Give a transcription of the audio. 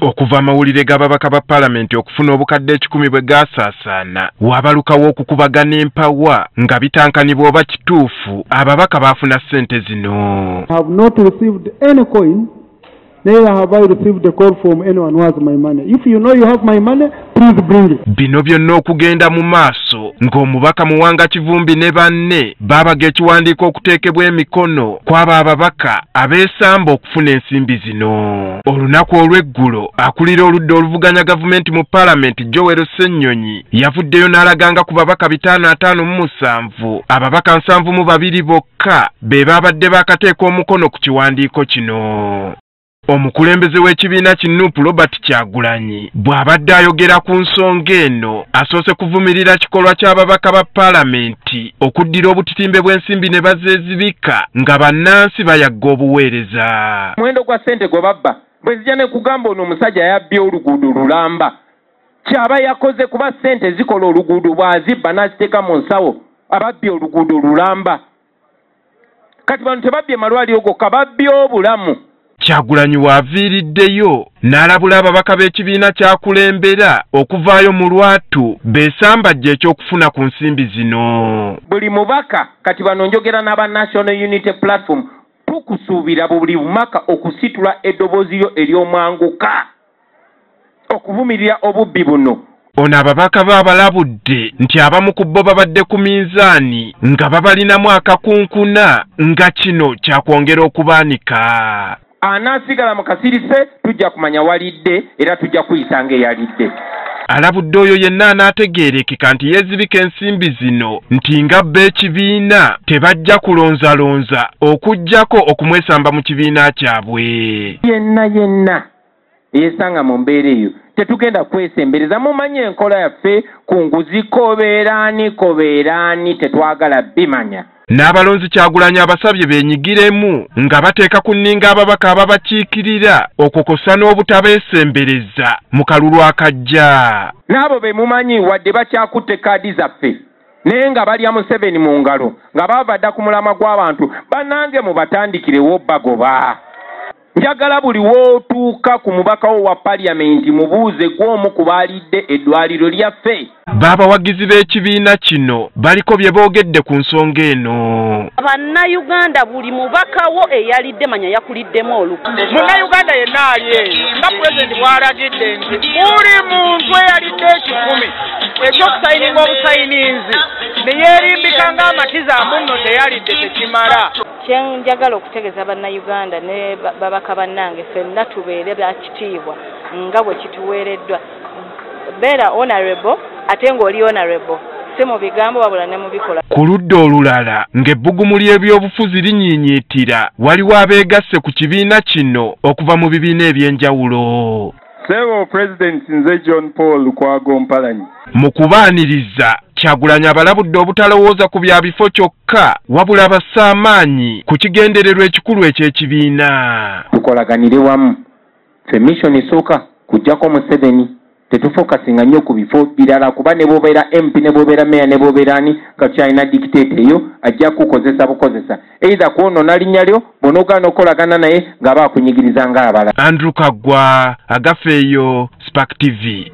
Okuva amawulire g'ababaka ba paalamenti okufuna obukadde 10 bwe gaasaasaana wabalukawo okukubagana empawa nga bitankanibwa oba kituufu ababaka baafuna ssente zino. I have not received any coin. Neither have I received a call from anyone who has my money. If you know you have my money, please bring it. Bino byonna okugenda mu maaso ng'omubaka Muwanga Kivumbi ne banne baabaga ekiwandiiko okuteekebwa emikono kw'abo ababaka abeesamba okufuna ensimbi zino. Olunaku olw'eggulo akulira oludda oluvuganya gavumenti mu paalamenti Joel Ssennyonyi yavuddeyo n'alaganga ku babaka 557 ababaka 72 bokka be baabadde baakateeka omukono ku kiwandiiko kino. Omukulembeze w'ekibiina ki Nuupu Robert Kyagulanyi bw'abadde ayogera ku nsonga eno asoose kuvumirira kikolwa ky'ababaka ba paalamenti okuddira obutitimbe bw'ensimbi ne bazeezibika nga bannansi bayagga obuweereza. Muwendo gwa ssente gwe babba bwe zijja ne kugamba ono omusajja yabbye oluguudo lulamba kyaba yakoze kuba ssente zikola oluguudo bw'azibba n'aziteeka mu nsawo ababbye oluguudo lulamba. Kati bano tebabbye malwaliro gokka babbye obulamu. Kyagulanyi waaviiriddeyo n'alabula ababaka b'ekibiina ky'akulembera okuvaayo mu lwatu beesambajja eky'okufuna ku nsimbi zino. Buli mubaka kati bano njogera n'aba National Unity Platform tukusuubira buli mumaka okusitula eddoboozi lyo ery'omwanguka okuvumirira obubbi buno. Ono ababaka baabalabudde nti abamu ku bo babadde ku minzaani nga babalinamu akakunkuna nga kino kyakwongera okubaanika. Anaasigala mu kasirise tujja kumanya walidde era tujja kuyisanga eyalidde. Alabudde oyo yenna anaategeerekeka nti yeezibika ensimbi zino nti nga b'ekibiina tebajja kulonzalonza okuggyako okumwesamba mu kibiina kyabwe. Yenna yeesanga mu mbeera eyo tetugenda kwesembereza. Mumanye enkola yaffe ku nguzi kobeeraani tetwagala bimanya. N'abalonzi Kyagulanyi abasabye beenyigiremu nga bateeka ku nninga ababaka ababakiikirira okukosa n'obutabeesembereza mu kalulu akajja. N'abo be mumanyi wadde bakyakutte kaadi zaffe naye nga balya Museveni mu ngalo nga baavadda ku mulamwa gw'abantu bannange mubatandikirewo bagoba. Njagala buli wootuuka ku mubaka wo wa paalamenti mubuuze gw'omu ku baalidde eddwaliro lyaffe. Baabawagizi b'ekibiina kino baliko bye boogedde ku nsonga eno. Bannayuganda buli mubaka wo eyalidde manya yakuliddemu oluku. Munnayuganda yenna ali eyo nga pulezidenti bw'alagidde nti buli muntu eyalidde 10 ekyokusayininga obusayininzi ne yeerimbika ng'amatiza munno teyalidde tekimala. Kyenjagala okutegeeza bannayuganda ne babaka bannange ffenna tubeere bakitiibwa nga bwe kituweereddwa. Beera honorable ate ng'oli honorable si mu bigambo wabula ne mu bikola. Ku ludda olulala ng'ebbugumu ly'ebyobufuzi linyiinyiitira waliwo abeegasse ku kibiina kino okuva mu bibiina eby'enjawulo. Sebo President nze John Paul Lukwago Mpalanyi. Mu kubaaniriza Kyagulanyi abalabudde obutalowooza ku bya bifo kyokka wabula bassa amaanyi ku kigendererwa ekikulu eky'ekibiina. Tukolaganire wamu. Ffe mission esooka kuggyako Museveni. Tetufokasinga nnyo ku bifo birala kuba ne bw'obeera MP ne bw'obeera Meya ne bw'obeera ani kakyalina dictate eyo ajja kukozesa bukozesa. Either kwonoona linnya lyo bw'onoogaana okolagana naye ng'aba akunyigiriza ng'abala. Andrew Kaggwa, Agafeeyo, Spark TV.